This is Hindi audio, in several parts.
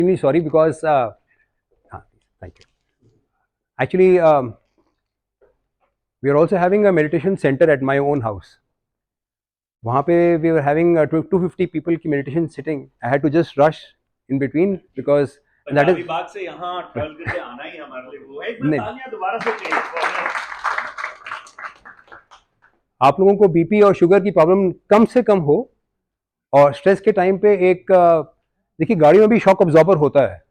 extremely sorry because thank you. Actually, we are also having a meditation center at my own house. वहाँ पे we were having 250 people की meditation sitting. I had to just rush in between because that is बाग से यहाँ ट्रैवल करके आना ही हमारे लिए वो है। एक नहीं, तालियां दोबारा से चाहिए। आप लोगों को बीपी और शुगर की प्रॉब्लम कम से कम हो और स्ट्रेस के टाइम पे एक देखिए गाड़ी में भी शॉक अब्जॉर्बर होता है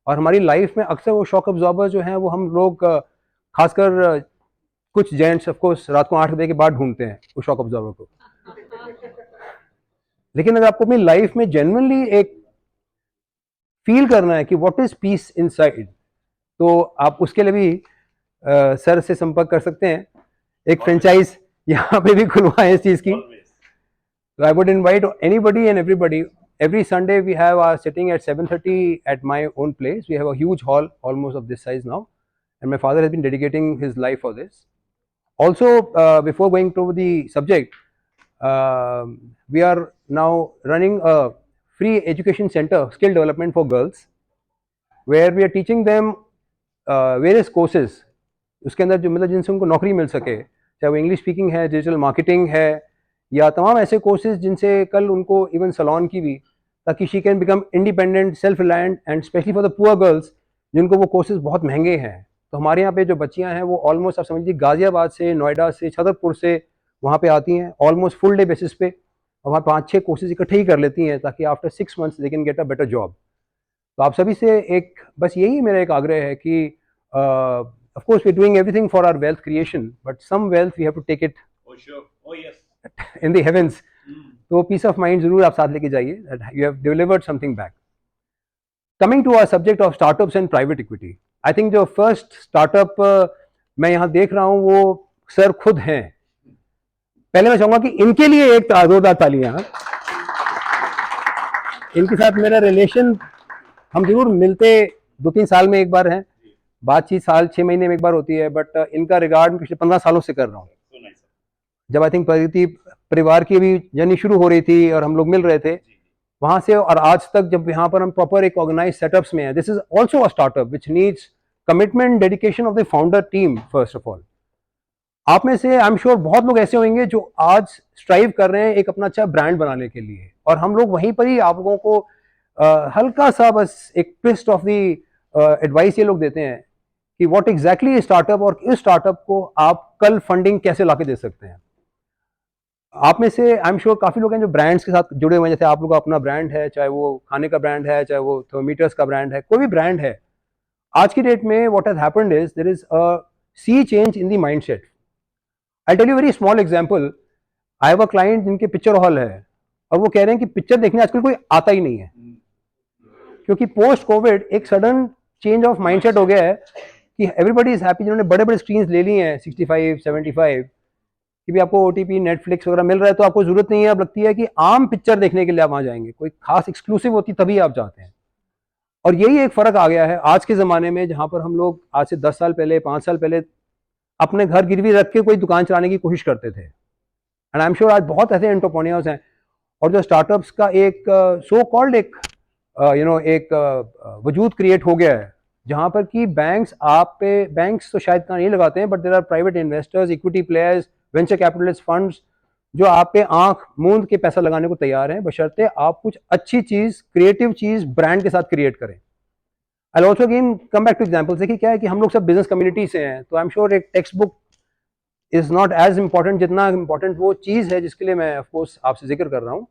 और हमारी लाइफ में अक्सर वो शॉक अब्जॉर्बर जो हैं वो हम लोग खासकर कुछ जेंट्स ऑफ कोर्स रात को 8 बजे के बाद ढूंढते हैं उस शॉक अब्जॉर्बर को। लेकिन अगर आपको अपनी लाइफ में जेन्युइनली एक फील करना है कि व्हाट इज पीस इनसाइड, तो आप उसके लिए भी सर से संपर्क कर सकते हैं। एक फ्रेंचाइज यहाँ पे भी खुलवाएं इस चीज की। So I would invite anybody and everybody. Every Sunday we have our sitting at 7:30 at my own place. We have a huge hall, almost of this size now, and my father has been dedicating his life for this. Also, before going to the subject, we are now running a free education center, skill development for girls, where we are teaching them various courses. उसके अंदर जो मतलब जिनसे उनको नौकरी मिल सके, चाहे वो इंग्लिश स्पीकिंग है, डिजिटल मार्केटिंग है, या तमाम ऐसे कोर्सेज जिनसे कल उनको इवन सलोन की भी, ताकि she can become independent, self reliant, and specially for the poor girls जिनको वो कोर्सेज बहुत महंगे हैं। तो हमारे यहाँ पे जो बच्चियाँ हैं वो ऑलमोस्ट आप समझ लीजिए गाजियाबाद से, नोएडा से, छतरपुर से वहाँ पे आती हैं ऑलमोस्ट फुल डे बेसिस पे, और वहाँ 5-6 कोर्सेज इकट्ठे ही कर लेती हैं ताकि after 6 months they can get a better job. तो आप सभी से एक बस यही मेरा एक आग्रह है कि of course we're doing everything for our wealth creation, but some wealth we have to take it Oh sure, oh yes, in the heavens. तो पीस ऑफ माइंड जरूर आप साथ लेके जाइए, that you have delivered something back. Coming to our subject of startups and private equity, I think जो फर्स्ट स्टार्टअप मैं यहाँ देख रहा हूँ वो सर खुद हैं। पहले मैं चाहूंगा कि इनके लिए एक जोरदार तालियां। इनके साथ मेरा रिलेशन, हम जरूर मिलते 2-3 साल में एक बार हैं, बातचीत साल 6 महीने में एक बार होती है, बट इनका रिगार्ड मैं पिछले 15 सालों से कर रहा हूँ। जब आई थिंक प्रगति परिवार की भी जर्नी शुरू हो रही थी और हम लोग मिल रहे थे वहां से, और आज तक जब यहाँ पर हम प्रॉपर एक ऑर्गेनाइज सेटअप्स में है, this is also a startup which needs commitment, dedication of the founder team first of all. आप में से आई एम श्योर बहुत लोग ऐसे होंगे जो आज स्ट्राइव कर रहे हैं एक अपना अच्छा ब्रांड बनाने के लिए, और हम लोग वहीं पर ही आप लोगों को हल्का सा बस एक ट्विस्ट ऑफ दी एडवाइस ये लोग देते हैं कि व्हाट एग्जैक्टली स्टार्टअप, और इस स्टार्टअप को आप कल फंडिंग कैसे लाके दे सकते हैं। आप में से आई एम श्योर काफी लोग हैं जो ब्रांड्स के साथ जुड़े हुए हैं, जैसे आप लोग का अपना ब्रांड है, चाहे वो खाने का ब्रांड है, चाहे वो थर्मोमीटर्स का ब्रांड है, कोई भी ब्रांड है। आज की डेट में what has happened is there is a sea change in the mindset. I tell you very small example. I have a client जिनके पिक्चर हॉल है और वो कह रहे हैं कि पिक्चर देखने आजकल कोई आता ही नहीं है, क्योंकि पोस्ट कोविड एक सडन चेंज ऑफ माइंडसेट हो गया है कि एवरीबडी इज हैप्पी। जिन्होंने बड़े बड़े स्क्रीन ले ली हैं 65-75 कि भी आपको ओटीपी नेटफ्लिक्स वगैरह मिल रहा है, तो आपको जरूरत नहीं है, अब लगती है कि आम पिक्चर देखने के लिए आप वहां जाएंगे, कोई खास एक्सक्लूसिव होती तभी आप जाते हैं। और यही एक फर्क आ गया है आज के जमाने में, जहां पर हम लोग आज से 10 साल पहले, 5 साल पहले अपने घर गिरवी रख के कोई दुकान चलाने की कोशिश करते थे। एंड आई एम श्योर आज बहुत ऐसे एंटरप्रेन्योर्स हैं और जो स्टार्टअप्स का एक सो कॉल्ड एक एक वजूद क्रिएट हो गया है, जहां पर कि बैंक्स आप पे, बैंक्स तो शायद नहीं लगाते हैं, but there are private investors, equity players, venture capitalist funds जो आप पे आंख मूंद के पैसा लगाने को तैयार हैं, बशर्ते आप कुछ अच्छी चीज, क्रिएटिव चीज ब्रांड के साथ क्रिएट करें। I also again come back two examples. देखिए क्या है कि हम लोग सब बिजनेस कम्युनिटी से हैं, तो आई एम श्योर एक text book is not as important जितना इंपॉर्टेंट वो चीज है जिसके लिए मैं ऑफकोर्स आपसे जिक्र कर रहा हूं।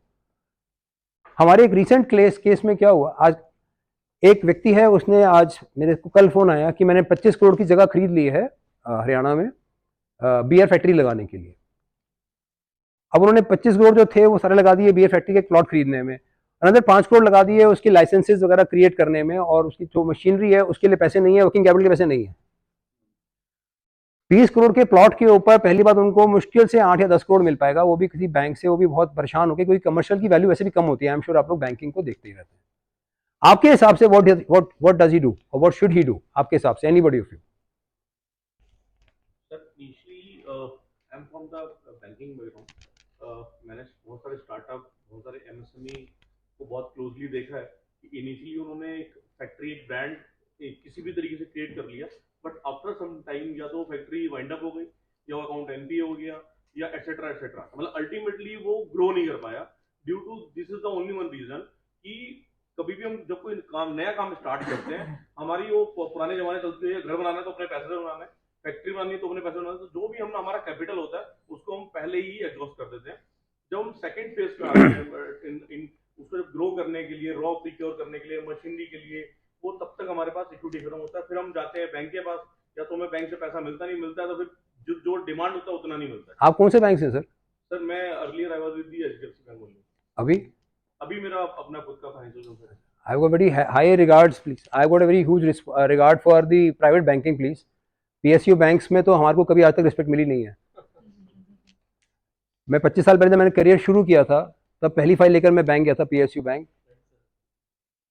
हमारे एक रिसेंट केस में क्या हुआ, आज एक व्यक्ति है, उसने आज मेरे को कल फोन आया कि मैंने 25 करोड़ की जगह खरीद ली है हरियाणा में बियर फैक्ट्री लगाने के लिए। अब उन्होंने 25 करोड़ जो थे वो सारे लगा दिए बियर फैक्ट्री के प्लॉट खरीदने में, अनदर 5 करोड़ लगा दिए उसकी लाइसेंसेज वगैरह क्रिएट करने में, और उसकी जो मशीनरी है उसके लिए पैसे नहीं है, वर्किंग कैपिटल के पैसे नहीं है। 20 करोड़ के प्लॉट के ऊपर पहली बात उनको मुश्किल से 8 या 10 करोड़ मिल पाएगा, वो भी किसी बैंक से, वो भी बहुत परेशान होकर, क्योंकि कमर्शियल की वैल्यू वैसे भी कम होती है। आई एम श्योर आप लोग बैंकिंग को देखते ही रहते हैं। आपके हिसाब से व्हाट डज ही डू और व्हाट शुड ही डू आपके हिसाब से, anybody of you? Sir initially I am from the banking background. मैंने बहुत सारे स्टार्टअप, बहुत सारे एमएसएमई को बहुत क्लोजली देखा है कि इनिशियली उन्होंने एक ब्रांड किसी भी तरीके से क्रिएट कर लिया, बट आफ्टर सम टाइम या तो फैक्ट्री वाइंड अप हो गई या वो अकाउंट एनपीए हो गया या एटसेट्रा एटसेट्रा, मतलब अल्टीमेटली वो ग्रो नहीं कर पाया। Due to this is the only one reason कि कभी भी हम जब कोई काम नया काम स्टार्ट करते हैं, हमारी वो पुराने जमाने चलते हैं, घर बनाना है तो अपने पैसे से बनाना है, फैक्ट्री बनानी है तो अपने पैसे से बनाना है, तो जो भी हम हमारा कैपिटल होता है उसको हम पहले ही एग्जॉस्ट कर देते हैं। जब हम सेकंड फेज पे आते हैं इन उसको ग्रो करने के लिए, रॉ प्रिक्योर करने के लिए, मशीनरी के लिए, वो तब तक हमारे पास इक्विटी खत्म होता है। फिर हम जाते हैं बैंक के पास, या तो हमें बैंक से पैसा मिलता नहीं मिलता है, तो फिर जो डिमांड होता है उतना नहीं मिलता है। आप कौन से बैंक से सर? सर मैं earlier I was with the HDFC bank only. अभी अभी मेरा अपना खुद का फाइनेंशियल सर्विस है। I have got very high regards, please. I have got a very huge regard for the private banking, please. PSU banks में तो हमारे को कभी आज तक रिस्पेक्ट मिली नहीं है। मैं 25 साल पहले जब मैंने करियर शुरू किया था, तब पहली फाइल लेकर मैं बैंक गया था, PSU बैंक।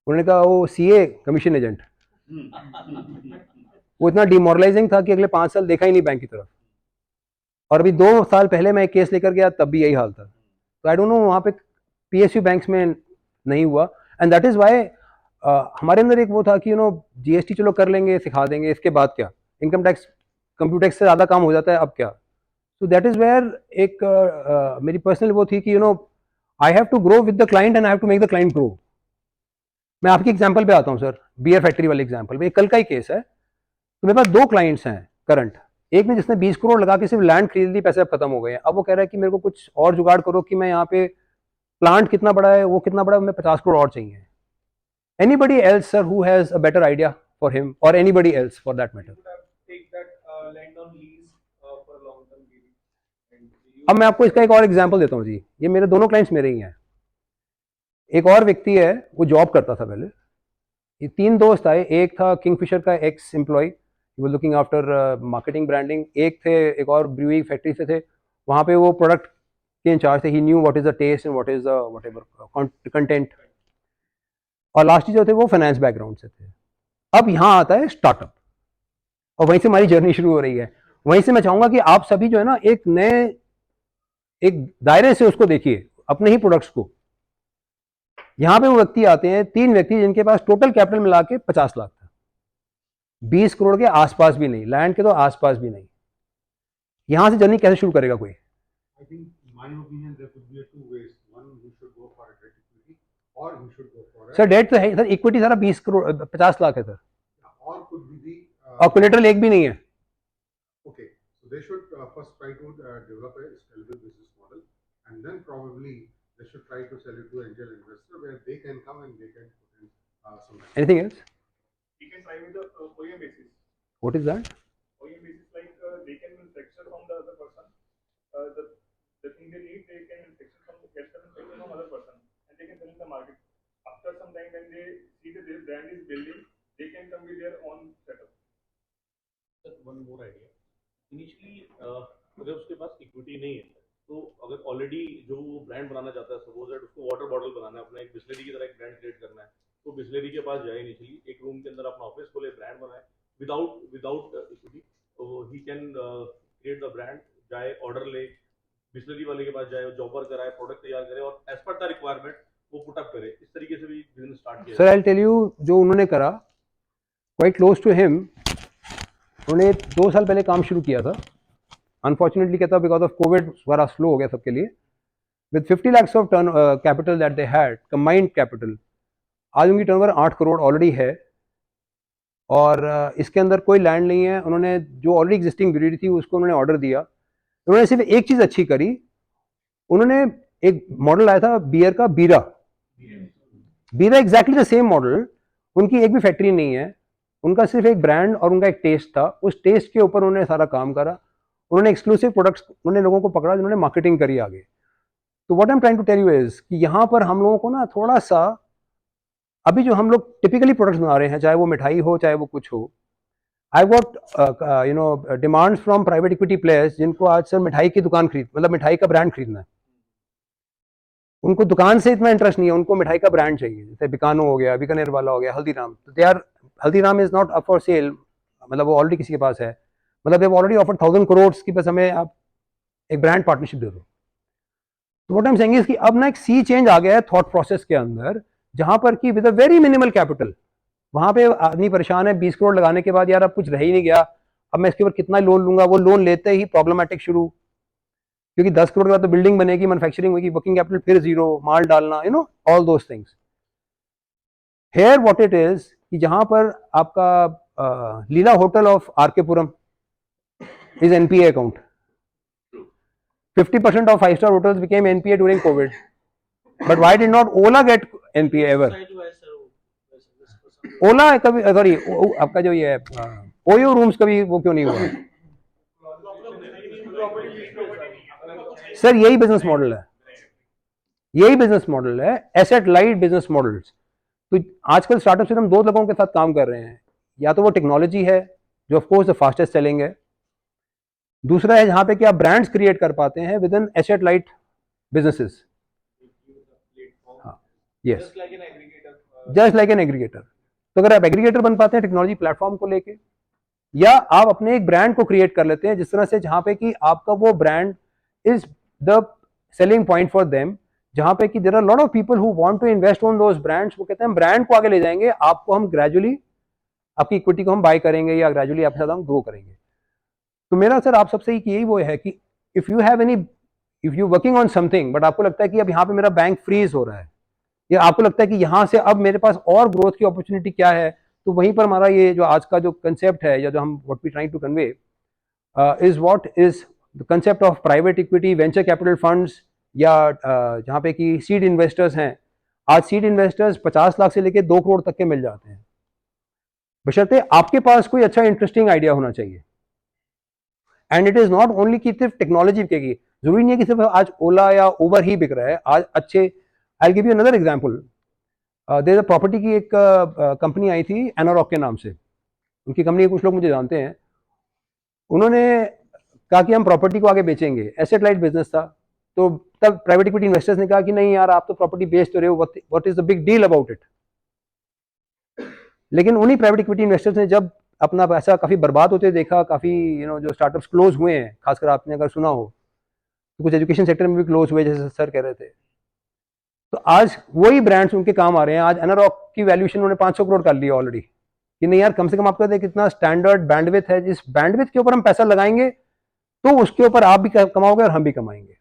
उन्होंने कहा वो CA कमीशन एजेंट। वो इतना डिमोरलाइजिंग था कि अगले 5 साल देखा ही नहीं बैंक की तरफ। और अभी 2 साल पहले मैं एक केस लेकर गया, तब भी यही हाल था। तो आई डोंट नो वहाँ पे PSU बैंक्स में नहीं हुआ, एंड दैट इज वाई हमारे अंदर एक वो था कि GST चलो कर लेंगे, सिखा देंगे, इसके बाद क्या, इनकम टैक्स कंप्यूटर टैक्स से ज़्यादा काम हो जाता है, अब क्या। तो दैट इज वेयर एक मेरी पर्सनल वो थी कि I have to grow with the client and I have to make the client grow. मैं आपकी एग्जाम्पल पे आता हूँ सर, बियर फैक्ट्री वाले एग्जाम्पल पे। कल का ही केस है। तो मेरे पास 2 क्लाइंट्स हैं करंट। एक ने जिसने 20 करोड़ लगा के सिर्फ लैंड खरीद ली, पैसे अब खत्म हो गए हैं। अब वो कह रहा है कि मेरे को कुछ और जुगाड़ करो कि मैं यहाँ पे प्लांट कितना बड़ा है, वो कितना बड़ा है, हमें 50 करोड़ और चाहिए। Anybody else, sir, who has a better idea for him, or anybody else for that matter? Take that land on lease for a long term period. अब मैं आपको इसका एक और एग्जांपल देता हूँ जी। ये मेरे दोनों क्लाइंट्स मेरे ही हैं। एक और व्यक्ति है, वो जॉब करता था पहले। ये 3 दोस्त आए। एक था किंगफिशर का ex employee, he was looking after marketing branding. एक थे एक और ब्रूइंग फैक्ट्री से थे, वहाँ पे वो प्रोडक्ट के इंचार्ज थे। He knew what is the taste and what is the whatever content. और लास्ट जो थे वो फाइनेंस बैकग्राउंड से थे। अब यहाँ आता है स्टार्टअप, और वहीं से हमारी जर्नी शुरू हो रही है। वहीं से मैं चाहूंगा कि आप सभी जो है ना, एक नए एक दायरे से उसको देखिए, अपने ही प्रोडक्ट्स को। यहाँ पे वो व्यक्ति आते हैं, 3 व्यक्ति जिनके पास टोटल कैपिटल मिला के 50 लाख था, 20 करोड़ के आसपास भी नहीं, लैंड के तो आसपास भी नहीं। यहाँ से जर्नी कैसे शुरू करेगा कोई? I think, in my opinion, there could be 2 ways. One, he should go for a debt equity, or he should go for a. Sir date तो है सर, इक्विटी सारा 20 करोड़ 50 लाख है sir, Or could be the. और कोलेटरल एक भी नहीं है। Okay, so they should first try to develop a scalable business model, and then probably they should try to sell it to angel investor where they can come and they can put in some. Anything else? We can try with the OEM basis. What is that? OEM basis, like they can manufacture from the other person. The thing they need, they can manufacture from other person, and they can sell in the market. After some time, when they see that their brand is building, they can come with their own setup. One more idea. Initially अगर उसके पास इक्विटी नहीं है, तो अगर ऑलरेडी जो वो ब्रांड बनाना चाहता है, सपोज दैट उसको वाटर बॉटल बनाना है, अपना एक बिस्लरी की तरह एक ब्रांड क्रिएट करना है, तो बिस्लरी के पास जाए, इनिशियली एक रूम के अंदर अपना ऑफिस खोले, ब्रांड बनाए विदाउट इक्विटी, तो he can create the brand, जाए ऑर्डर ले, बिस्लरी वाले के पास जाए, जॉबर कराए, प्रोडक्ट तैयार करे, और एज पर द रिक्वायरमेंट वो पुटअप करे। इस तरीके से भी बिजनेस स्टार्ट किया। सर आई टेल यू, जो उन्होंने करा क्वाइट क्लोज टू हिम। उन्होंने 2 साल पहले काम शुरू किया था। अनफॉर्चुनेटली कहता बिकॉज ऑफ कोविड बड़ा स्लो हो गया सबके लिए। With 50 lakhs of turn capital that they had, combined capital, आज उनकी टर्नओवर 8 करोड़ ऑलरेडी है, और इसके अंदर कोई लैंड नहीं है। उन्होंने जो ऑलरेडी एग्जिस्टिंग ब्रीड थी उसको उन्होंने ऑर्डर दिया। उन्होंने सिर्फ एक चीज़ अच्छी करी, उन्होंने एक मॉडल लाया था बियर का, बीरा एग्जैक्टली द सेम मॉडल। उनकी एक भी फैक्ट्री नहीं है, उनका सिर्फ एक ब्रांड और उनका एक टेस्ट था। उस टेस्ट के ऊपर उन्होंने सारा काम करा। उन्होंने एक्सक्लूसिव प्रोडक्ट्स, उन्होंने लोगों को पकड़ा जिन्होंने मार्केटिंग करी आगे। तो what I am trying to tell you is कि यहाँ पर हम लोगों को ना थोड़ा सा, अभी जो हम लोग टिपिकली प्रोडक्ट्स बना रहे हैं, चाहे वो मिठाई हो चाहे वो कुछ हो, I got demands from private equity players जिनको आज सर मिठाई की दुकान खरीद, मतलब मिठाई का ब्रांड खरीदना है। उनको दुकान से इतना इंटरेस्ट नहीं है, उनको मिठाई का ब्रांड चाहिए। जैसे बिकानो हो गया, बीकानेर वाला हो गया, हल्दीराम। तो they are, Haldiram is not up for sale, मतलब वो ऑलरेडी किसी के पास है, मतलब देव ऑलरेडी ऑफर्ड 1000 करोड़ की, बस हमें आप एक ब्रांड पार्टनरशिप दे दो। तो what I am saying is कि अब ना एक सी चेंज आ गया है थॉट प्रोसेस के अंदर, जहां पर कि with a very minimal capital वहां पे आदमी परेशान है, 20 करोड़ लगाने के बाद यार अब कुछ रह ही नहीं गया, अब मैं इसके ऊपर कितना लोन लूंगा, वो लोन लेते ही प्रॉब्लमेटिक शुरू, क्योंकि 10 करोड़ के बाद तो बिल्डिंग बनेगी, मैन्युफैक्चरिंग होगी, वर्किंग कैपिटल फिर जीरो, माल डालना, you know all those things. Here what it is कि जहां पर आपका Leela hotel of RK Puram is NPA account. 50% of 5-star hotels became NPA during COVID. But why did not Ola get NPA ever? Ola कभी सॉरी आपका जो ये ओयो रूम्स कभी वो क्यों नहीं हुआ? सर यही बिजनेस मॉडल है, यही बिजनेस मॉडल है, एसेट लाइट बिजनेस मॉडल्स। तो आजकल स्टार्टअप से हम दो लोगों के साथ काम कर रहे हैं, या तो वो टेक्नोलॉजी है जो of course the fastest selling है, दूसरा है जहां पे कि आप ब्रांड्स क्रिएट कर पाते हैं with in asset light businesses. Yes, just like an aggregator. तो अगर आप एग्रीगेटर बन पाते हैं टेक्नोलॉजी प्लेटफॉर्म को लेके, या आप अपने एक ब्रांड को क्रिएट कर लेते हैं जिस तरह से जहां पे कि आपका वो brand is the selling point for them, जहां पे कि there are lot of people who want to invest on those brands. वो कहते हैं ब्रांड को आगे ले जाएंगे, आपको हम ग्रेजुअली आपकी इक्विटी को हम बाय करेंगे या ग्रेजुअली आपके साथ हम ग्रो करेंगे। तो मेरा सर आप सबसे यही वो है कि if you working on something but आपको लगता है कि अब यहाँ पे मेरा बैंक फ्रीज हो रहा है, या आपको लगता है कि यहाँ से अब मेरे पास और ग्रोथ की अपॉर्चुनिटी क्या है, तो वहीं पर हमारा ये जो आज का जो कंसेप्ट है या जो हम what we trying to convey is what is the concept of private equity, venture capital funds, या जहाँ पे कि सीड इन्वेस्टर्स हैं। आज सीड इन्वेस्टर्स 50 लाख से लेके 2 करोड़ तक के मिल जाते हैं, बशर्ते आपके पास कोई अच्छा इंटरेस्टिंग आइडिया होना चाहिए। And it is not only कि सिर्फ टेक्नोलॉजी बिकेगी, जरूरी नहीं है कि सिर्फ आज ओला या उबर ही बिक रहा है। आज अच्छे, I give you another example, there a property की एक कंपनी आई थी एनारॉक के नाम से, उनकी कंपनी के कुछ लोग मुझे जानते हैं। उन्होंने कहा कि हम प्रॉपर्टी को आगे बेचेंगे, एसेट लाइट बिजनेस था। तो तब प्राइवेट इक्विटी इन्वेस्टर्स ने कहा कि नहीं यार आप तो प्रॉपर्टी बेच तो रहे हो, what is the big deal about it. लेकिन उन्हीं प्राइवेट इक्विटी इन्वेस्टर्स ने जब अपना पैसा काफी बर्बाद होते देखा, काफी जो स्टार्टअप्स क्लोज हुए हैं, खासकर आपने अगर सुना हो तो कुछ एजुकेशन सेक्टर में भी क्लोज हुए जैसे सर कह रहे थे, तो आज वही ब्रांड्स उनके काम आ रहे हैं। आज एनारॉक की वैल्यूएशन उन्होंने 500 करोड़ कर ली ऑलरेडी, कि नहीं यार कम से कम आपका देख कितना स्टैंडर्ड बैंडविड्थ है, जिस बैंडविड्थ के ऊपर हम पैसा लगाएंगे तो उसके ऊपर आप भी कमाओगे और हम भी कमाएंगे।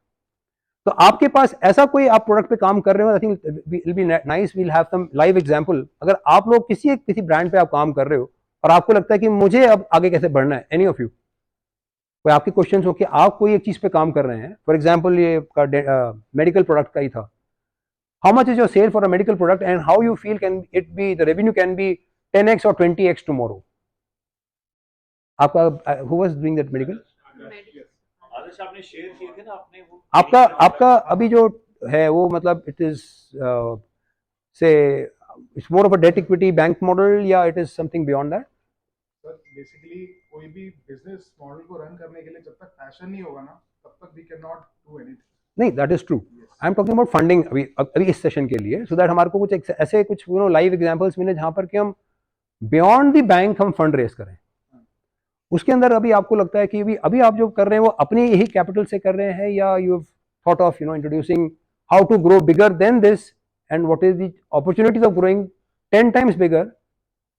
तो आपके पास ऐसा कोई आप प्रोडक्ट पे काम कर रहे हो, I think will be nice, we'll have some live example. अगर आप लोग किसी ब्रांड पे आप काम कर रहे हो और आपको लगता है कि मुझे अब आगे कैसे बढ़ना है, एनी ऑफ यू, कोई आपके क्वेश्चन हो कि आप कोई एक चीज पे काम कर रहे हैं, फॉर एग्जाम्पल ये मेडिकल प्रोडक्ट का ही था, how much is your sale for a medical product and how you feel can it be the revenue can be 10x और 20x टुमारो। आपका who was doing that medical, Adarsh आपने शेयर किए थे ना आपने वो, आपका अभी जो है वो मतलब it is say it's more of a debt equity bank model या it is something beyond that? Sir basically कोई भी बिजनेस मॉडल को रन करने के लिए जब तक पैशन नहीं होगा ना तब तक we can not do anything. नहीं, that is true. I am talking about funding अभी इस सेशन के लिए, सो दैट हमारे को कुछ ऐसे कुछ लाइव एग्जांपल्स मिले जहां पर कि हम बियॉन्ड द बैंक हम फंड रेज करें। उसके अंदर अभी आपको लगता है कि अभी आप जो कर रहे हैं वो अपने यही कैपिटल से कर रहे हैं, या you have thought of introducing how to grow bigger than this and what is the opportunities of growing 10 times bigger,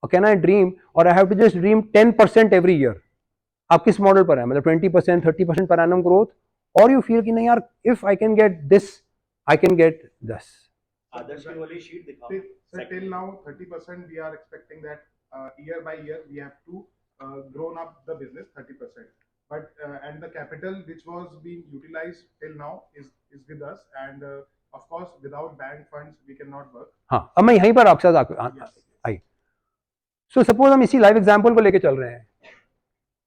or can I dream, or I have to just dream 10% every year? आप किस मॉडल पर है, मतलब 20% 30% per annum growth, or you feel कि नहीं यार if I can get this I can get this? आदर्श की वाली शीट दिखाओ। So till now 30% we are expecting that year by year we have to grown up the business 30%, but and the capital which was being utilized till now is with us, and of course without bank funds we cannot work. हाँ, अब मैं यहीं पर आपके साथ आई। सो सपोज हम इसी लाइव एग्जांपल को लेके चल रहे हैं,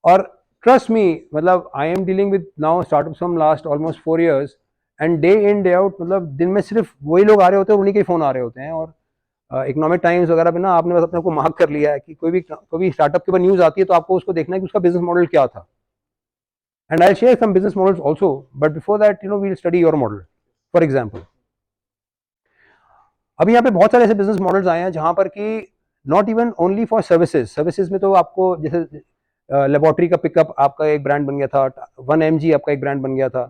और ट्रस्ट मी, मतलब I am dealing with now startups from last almost 4 years, and day in day out, मतलब दिन में सिर्फ वही लोग आ रहे होते हैं, उन्हीं के फोन आ रहे होते हैं। और इकोनॉमिक टाइम्स वगैरह पे ना आपने बस अपने को मार्क कर लिया है कि कोई भी स्टार्टअप के ऊपर न्यूज आती है तो आपको उसको देखना है कि उसका बिजनेस मॉडल क्या था। And I share some business models also, but before that we will study your model. For example, अभी यहाँ पे बहुत सारे ऐसे बिजनेस मॉडल्स आए हैं जहां पर कि not even only for services में तो आपको जैसे लेबोरेटरी का पिकअप आपका एक ब्रांड बन गया था, 1mg आपका एक ब्रांड बन गया था।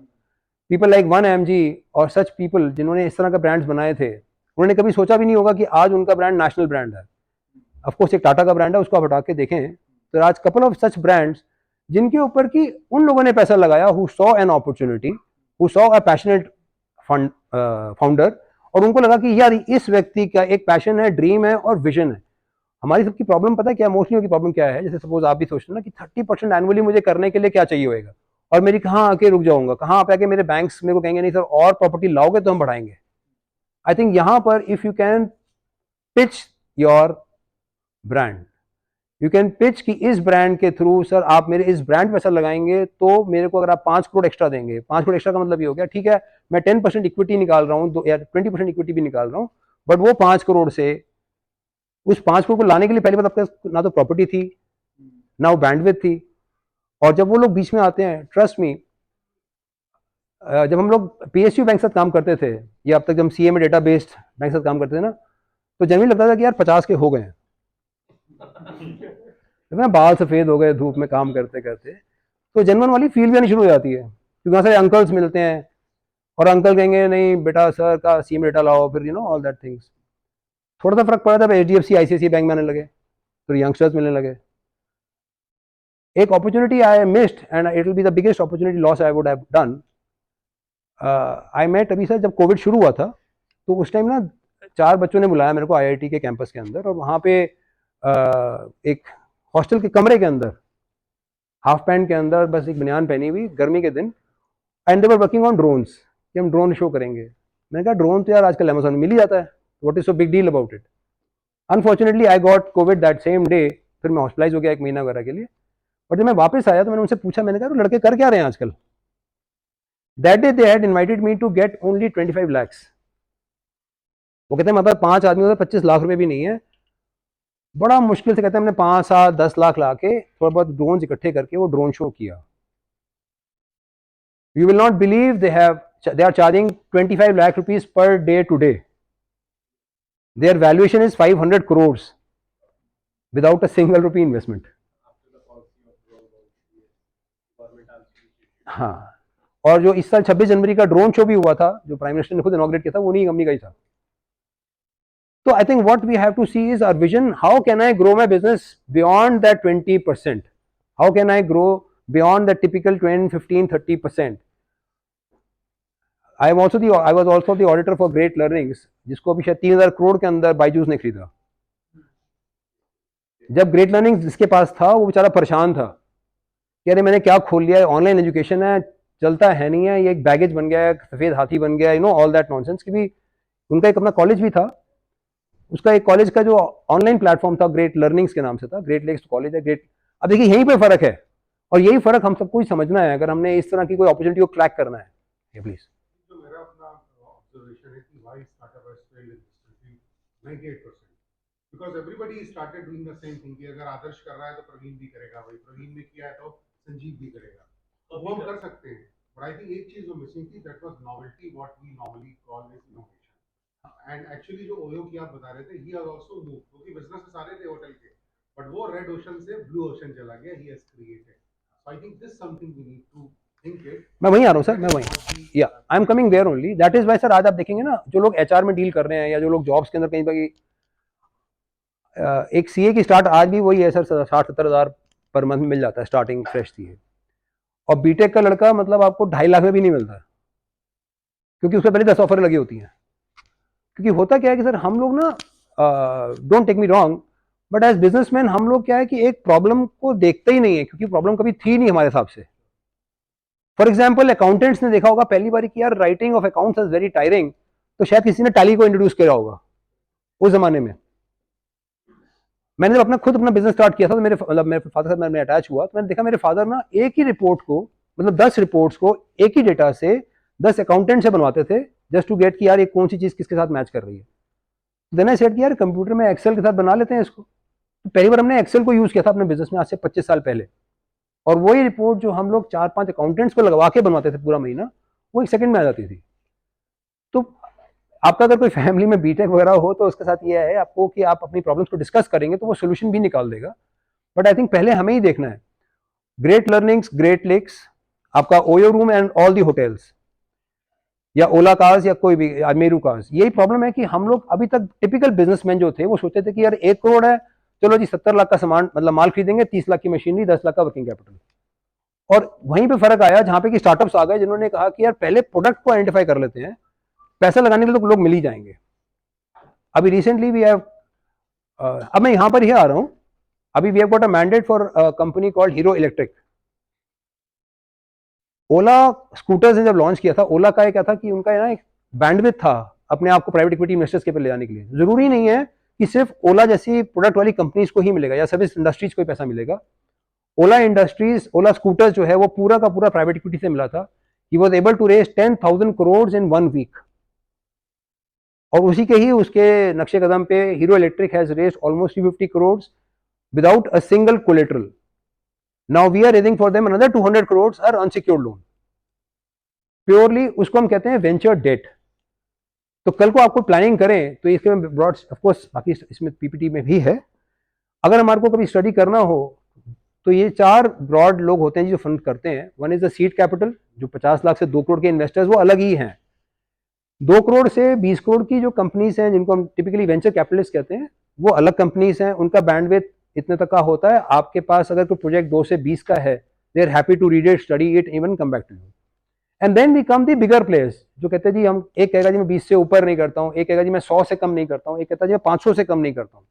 पीपल लाइक 1mg और सच पीपल जिन्होंने इस तरह का ब्रांड्स बनाए थे, उन्होंने कभी सोचा भी नहीं होगा कि आज उनका ब्रांड नेशनल ब्रांड है। ऑफकोर्स एक टाटा का ब्रांड है, उसको आप हटा के देखें तो आज कपल ऑफ सच ब्रांड्स जिनके ऊपर की उन लोगों ने पैसा लगाया who saw an opportunity, who saw a passionate founder, और उनको लगा कि यार इस व्यक्ति का एक पैशन है, ड्रीम है और विजन है। हमारी सबकी प्रॉब्लम पता है क्या, मोस्टली की प्रॉब्लम क्या है, जैसे सपोज आप भी सोचते हैं ना कि 30% एनुअली मुझे करने के लिए क्या चाहिए होगा, और मेरी कहाँ आके रुक जाऊंगा, कहाँ आप आके मेरे बैंक्स मेरे को कहेंगे नहीं सर और प्रॉपर्टी लाओगे तो हम बढ़ाएंगे। आई थिंक यहाँ पर if you can pitch your brand, you can pitch कि इस ब्रांड के थ्रू सर आप मेरे इस ब्रांड पैसा लगाएंगे तो मेरे को अगर आप 5 करोड़ एक्स्ट्रा देंगे, 5 करोड़ एक्स्ट्रा का मतलब ये हो गया ठीक है मैं 10% इक्विटी निकाल रहा हूँ या 20% इक्विटी भी निकाल रहा हूँ, बट वो 5 करोड़ से उस 5 करोड़ को लाने के लिए पहले बात आपके ना तो प्रॉपर्टी थी ना वो बैंडविड्थ थी। और जब वो लोग बीच में आते हैं, ट्रस्ट मी, जब हम लोग पीएसयू बैंक के साथ काम करते थे या अब तक जब हम सीए में डेटा बेस्ड बैंक के साथ काम करते थे ना, तो जनरली लगता था कि यार 50 के हो गए हैं, बाल सफेद हो गए धूप में काम करते करते, तो जनरल वाली फील भी आनी शुरू हो जाती है क्योंकि वहाँ से अंकल्स मिलते हैं और अंकल कहेंगे नहीं बेटा सर का सीए में डेटा लाओ, फिर ऑल दैट थिंग्स। थोड़ा सा फर्क पड़ा था एचडीएफसी आईसीआईसी बैंक में आने लगे तो यंगस्टर्स मिलने लगे। एक opportunity I missed and it will be the biggest opportunity loss I would have done. I met अभी सर जब कोविड शुरू हुआ था तो उस टाइम ना 4 बच्चों ने बुलाया मेरे को आईआईटी के कैंपस के अंदर, और वहाँ पे एक हॉस्टल के कमरे के अंदर हाफ पैंट के अंदर बस एक बनियान पहनी हुई गर्मी के दिन, and they were working on drones कि हम ड्रोन शो करेंगे। मैंने कहा ड्रोन तो यार आजकल अमेजोन में मिल ही जाता है, what is so big deal about it. Unfortunately I got Covid that same day, फिर मैं हॉस्पिटलाइज हो गया 1 महीना वगैरह के लिए। और जब मैं वापस आया तो मैंने उनसे पूछा, मैंने कहा लड़के कर क्या रहे हैं आजकल। That day they had invited me to get only 25 lakhs। वो कहते हैं हमारे पास 5 आदमी होते 25 लाख रुपए भी नहीं है, बड़ा मुश्किल से कहते हैं हमने 5, 7, 10 लाख ला के थोड़ा बहुत ड्रोन इकट्ठे करके वो ड्रोन शो किया। You will not believe they are charging 25 lakh rupees per day today. Their valuation is 500 crores without a single rupee investment. हाँ, और जो इस साल 26 जनवरी का ड्रोन शो भी हुआ था जो प्राइम मिनिस्टर ने खुद इनॉग्रेट किया था, वो उन्हीं कंपनी का ही था। तो I think what we have to see is our vision, how can I grow my business beyond that 20%, how can I grow beyond that typical 10, 15, 30%। I was also the auditor for Great Learnings, जिसको अभी शायद 3000 करोड़ के अंदर बायजूस ने खरीदा। जब ग्रेट लर्निंग्स जिसके पास था वो बेचारा परेशान था कि अरे मैंने क्या खोल लिया है, ऑनलाइन एजुकेशन है चलता है नहीं है, ये एक बैगेज बन गया है, सफेद हाथी बन गया, ऑल दैट नॉनसेंस। कि भी उनका एक अपना कॉलेज भी था, उसका एक कॉलेज का जो ऑनलाइन प्लेटफॉर्म था ग्रेट लर्निंग्स के नाम से था, ग्रेट लेक्स कॉलेज है ग्रेट। अब देखिए यहीं पे फर्क है, और यही फर्क हम सबको ही समझना है अगर हमने इस तरह की कोई अपॉर्चुनिटी को क्रैक करना है। प्लीज observation है कि why startup has failed in this country 98%, because everybody started doing the same thing कि अगर आदर्श कर रहा है तो प्रवीण भी करेगा, भाई प्रवीण ने किया है तो संजीव भी करेगा, तो वो हम कर सकते हैं। but I think एक चीज जो मिसिंग थी, that was novelty, what we normally call as innovation। and actually जो ओयो की आप बता रहे थे, he has also moved, क्योंकि बिजनेस सारे थे होटल के, but वो रेड ओशन से ब्लू ओशन चला गया, he has created। so I think this is something we need to मैं वहीं आ रहा हूँ सर, मैं वहीं, या I am coming there only. That is why sir आज आप देखेंगे ना जो लोग एचआर में डील कर रहे हैं या जो लोग जॉब्स के अंदर कहीं पर, एक सीए की स्टार्ट आज भी वही है सर, 60-70 हज़ार पर मंथ मिल जाता है स्टार्टिंग फ्रेश सीए, और बीटेक का लड़का मतलब आपको 2.5 लाख में भी नहीं मिलता, क्योंकि उससे पहले 10 ऑफर लगी होती हैं। क्योंकि होता क्या है कि सर हम लोग ना, don't take me wrong, but as businessman हम लोग क्या है कि एक प्रॉब्लम को देखते ही नहीं है, क्योंकि प्रॉब्लम कभी थी नहीं हमारे हिसाब से। फॉर एग्जाम्पल अकाउंटेंट्स ने देखा होगा पहली बार कि यार writing of accounts is very tiring, तो शायद किसी ने टैली को इंट्रोड्यूस किया होगा उस जमाने में। मैंने जब खुद अपना बिजनेस स्टार्ट किया था तो मेरे फादर के साथ मैं अटैच हुआ, तो मैंने देखा मेरे फादर ना एक ही रिपोर्ट को, मतलब 10 रिपोर्ट्स को एक ही डेटा से 10 अकाउंटेंट से बनवाते थे, जस्ट टू गेट कि यार ये कौन सी चीज किसके साथ मैच कर रही है। देन आई सेड कि यार कंप्यूटर में एक्सेल के साथ बना लेते हैं इसको। तो पहली बार हमने एक्सेल को यूज किया था अपने बिजनेस में आज से 25 साल पहले, और वही रिपोर्ट जो हम लोग 4-5 अकाउंटेंट्स को लगवा के बनवाते थे पूरा महीना, वो 1 सेकंड में आ जाती थी। तो आपका अगर कोई फैमिली में बीटेक वगैरह हो तो उसके साथ ये है आपको कि आप अपनी प्रॉब्लम्स को डिस्कस करेंगे तो वो सोल्यूशन भी निकाल देगा। बट आई थिंक पहले हमें ही देखना है, ग्रेट लर्निंग्स, ग्रेट लेक्स, आपका OYO room and all the hotels, या ओला कार्स या कोई भी मेरू कार्स, यही प्रॉब्लम है कि हम लोग अभी तक टिपिकल बिजनेसमैन जो थे वो सोचते थे कि यार 1 करोड़ है चलो जी 70 लाख का सामान मतलब माल खरीदेंगे, 30 लाख की मशीनरी, 10 लाख का वर्किंग कैपिटल। और वहीं पे फर्क आया जहां पे कि स्टार्टअप्स आ गए जिन्होंने कहा कि यार पहले प्रोडक्ट को आइडेंटिफाई कर लेते हैं, पैसा लगाने के लिए तो लोग मिल ही जाएंगे। अभी रिसेंटली वी हैव अब मैं यहां पर ही आ रहा हूं, अभी we have got a mandate for company called Hero Electric. Ola scooters ने जब लॉन्च किया था, ओला का क्या था कि उनका ना एक बैंडविड्थ था अपने आप को प्राइवेट इक्विटी इन्वेस्टर्स के पे ले जाने के लिए। जरूरी नहीं है कि सिर्फ ओला जैसी प्रोडक्ट वाली कंपनीज को ही मिलेगा या सर्विस इंडस्ट्रीज को ही पैसा मिलेगा। ओला इंडस्ट्रीज, ओला स्कूटर्स जो है वो पूरा का पूरा प्राइवेट इक्विटी से मिला था। He was able to raise 10,000 crore in 1 week. और उसी के ही उसके नक्शे कदम पे Hero Electric has raised almost 350 crore without a single collateral. Now we are raising for them another 200 crore are unsecured loan. Purely उसको हम कहते हैं वेंचर डेट। तो कल को आपको प्लानिंग करें तो इसके में ब्रॉड ऑफकोर्स बाकी इसमें पीपीटी में भी है, अगर हमारे को कभी स्टडी करना हो तो ये 4 ब्रॉड लोग होते हैं जो फंड करते हैं। One is the seed capital, जो 50 लाख से 2 करोड़ के इन्वेस्टर्स, वो अलग ही हैं। 2 करोड़ से 20 करोड़ की जो कंपनीज हैं जिनको हम टिपिकली वेंचर कैपिटलिस्ट कहते हैं, वो अलग कंपनीज हैं। उनका बैंडविड्थ इतने तक का होता है। आपके पास अगर कोई प्रोजेक्ट 2 से 20 का है, they are happy to read it, study it, even come back to you. And then we come the bigger players जो कहते हैं जी हम, एक कहेगा जी मैं 20 से ऊपर नहीं करता हूँ, एक कहेगा जी मैं 100 से कम नहीं करता हूँ, एक कहता है जी मैं 500 से कम नहीं करता हूँ।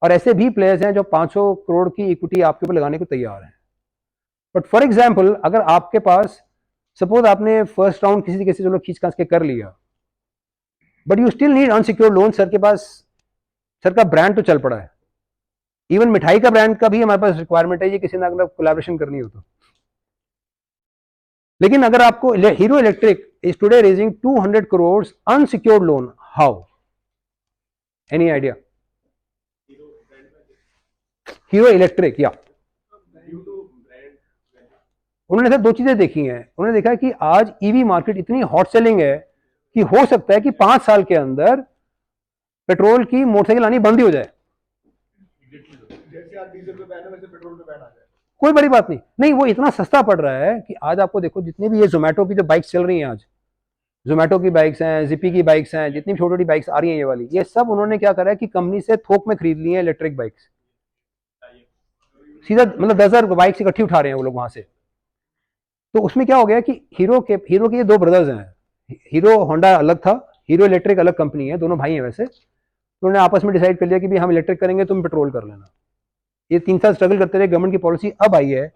और ऐसे भी प्लेयर्स हैं जो 500 करोड़ की इक्विटी आपके ऊपर लगाने को तैयार हैं। बट फॉर एग्जाम्पल अगर आपके पास, सपोज आपने फर्स्ट राउंड किसी तरीके से चलो खींच खांच के कर लिया, but you still need unsecured loan. Sir के पास, सर का ब्रांड तो चल पड़ा है, इवन मिठाई का ब्रांड का भी हमारे पास रिक्वायरमेंट है, ये किसी ना अगर कोलैबोरेशन करनी हो तो। लेकिन अगर आपको hero electric is today raising 200 crore unsecured loan, how? Any idea? Hero electric, या उन्होंने सर 2 चीजें देखी हैं। उन्होंने देखा कि आज ईवी मार्केट इतनी हॉट सेलिंग है कि हो सकता है कि 5 साल के अंदर पेट्रोल की मोटरसाइकिल आनी बंद ही हो जाए। जैसे आज डीजल पे बैन है वैसे पेट्रोल पे बैन आ जाए। कोई बड़ी बात नहीं, नहीं वो इतना सस्ता पड़ रहा है कि आज आपको देखो जितनी भी ये जोमेटो की जो बाइक्स चल रही हैं, आज जोमेटो की बाइक्स हैं, जिपी की बाइक्स हैं, जितनी छोटी छोटी बाइक्स आ रही हैं ये वाली, ये सब उन्होंने क्या करा है कि कंपनी से थोक में खरीद ली है इलेक्ट्रिक बाइक्स। सीधा मतलब 10,000 बाइक्स इकट्ठी उठा रहे हैं वो लोग वहां से। तो उसमें क्या हो गया कि हीरो के ये 2 ब्रदर्स हैं। हीरो होंडा अलग था, हीरो इलेक्ट्रिक अलग कंपनी है, दोनों भाई हैं वैसे। तो उन्होंने आपस में डिसाइड कर लिया कि भाई हम इलेक्ट्रिक करेंगे, तुम पेट्रोल कर लेना। ये 3 साल स्ट्रगल करते रहे, गवर्नमेंट की पॉलिसी अब आई है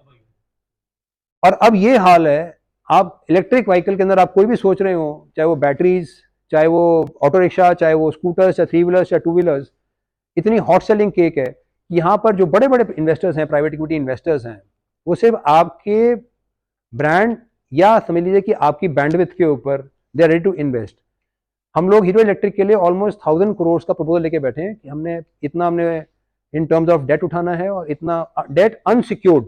और अब ये हाल है। आप इलेक्ट्रिक व्हीकल के अंदर आप कोई भी सोच रहे हो, चाहे वो बैटरीज, चाहे वो ऑटो रिक्शा, चाहे वो स्कूटर्स या 3 व्हीलर्स या 2 व्हीलर्स, इतनी हॉट सेलिंग केक है कि यहाँ पर जो बड़े बड़े इन्वेस्टर्स हैं, प्राइवेट इक्विटी इन्वेस्टर्स हैं, वो सिर्फ आपके ब्रांड या समझ लीजिए कि आपकी बैंडविड्थ के ऊपर they are ready to invest. हम लोग हीरो इलेक्ट्रिक के लिए ऑलमोस्ट 1000 करोड़ का प्रपोजल लेके बैठे हैं कि हमने इन टर्म्स ऑफ डेट उठाना है और इतना डेट अनसिक्योर्ड,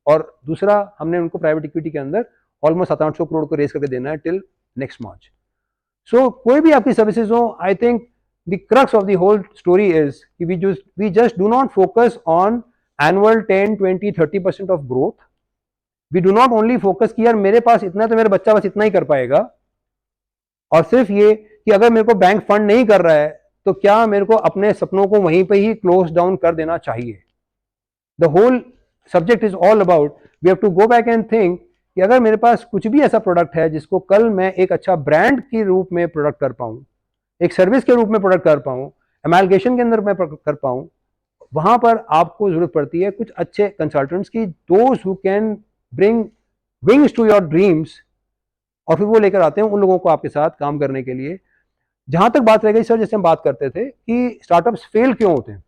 और दूसरा हमने उनको प्राइवेट इक्विटी के अंदर ऑलमोस्ट 700-800 करोड़ को रेस करके देना है टिल नेक्स्ट मार्च। सो कोई भी आपकी सर्विसेज हो, I think the crux of the whole story is कि we just do not focus on annual 10, 20, 30% of growth. We do not only focus कि यार मेरे पास इतना तो मेरा बच्चा बस इतना ही कर पाएगा, और सिर्फ ये कि अगर मेरे को बैंक फंड नहीं कर रहा है तो क्या मेरे को अपने सपनों को वहीं पे ही क्लोज डाउन कर देना चाहिए। The whole subject is all about we have to go back and think कि अगर मेरे पास कुछ भी ऐसा प्रोडक्ट है जिसको कल मैं एक अच्छा ब्रांड के रूप में प्रोडक्ट कर पाऊं, एक सर्विस के रूप में प्रोडक्ट कर पाऊं, एमैलगेशन के अंदर मैं कर पाऊं, वहां पर आपको जरूरत पड़ती है कुछ अच्छे कंसल्टेंट्स की, those who can bring wings to your dreams, और फिर वो लेकर आते हैं उन लोगों को आपके साथ काम करने के लिए। जहां तक बात रह गई सर, जैसे हम बात करते थे कि स्टार्टअप्स फेल क्यों होते हैं,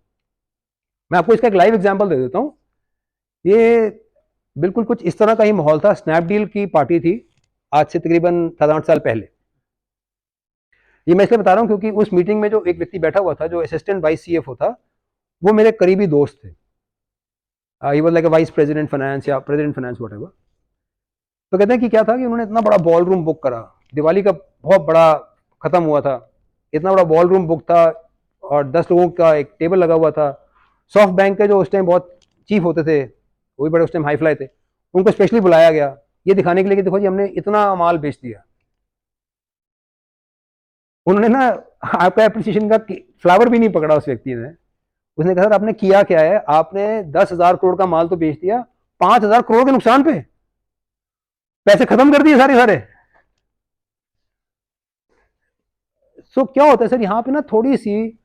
मैं आपको इसका एक लाइव एग्जांपल दे देता हूं। ये बिल्कुल कुछ इस तरह का ही माहौल था। स्नैपडील की पार्टी थी आज से तकरीबन 7-8 साल पहले। ये मैं इसलिए बता रहा हूं क्योंकि उस मीटिंग में जो एक व्यक्ति बैठा हुआ था, जो असिस्टेंट वाइस CFO था, वो मेरे करीबी दोस्त थे। He was like a vice president finance या प्रेसिडेंट फाइनेंस व्हाटएवर। तो कहते हैं कि क्या था कि उन्होंने इतना बड़ा बॉल रूम बुक करा, दिवाली का बहुत बड़ा खत्म हुआ था, इतना बड़ा बॉल रूम बुक था और 10 लोगों का एक टेबल लगा हुआ था। सॉफ्ट बैंक के जो उस टाइम बहुत चीफ होते थे, वो भी बड़े उस टाइम हाई फ्लाई थे, उनको स्पेशली बुलाया गया ये दिखाने के लिए कि देखो जी हमने इतना माल बेच दिया। उन्होंने ना आपका एप्रिसिएशन का फ्लावर भी नहीं पकड़ा उस व्यक्ति ने, उसने कहा सर आपने किया क्या है, आपने 10,000 करोड़ का माल तो बेच दिया, 5,000 करोड़ के नुकसान पे पैसे खत्म कर दिए सारे सारे। सो क्या होता है सर, यहाँ पे ना थोड़ी सी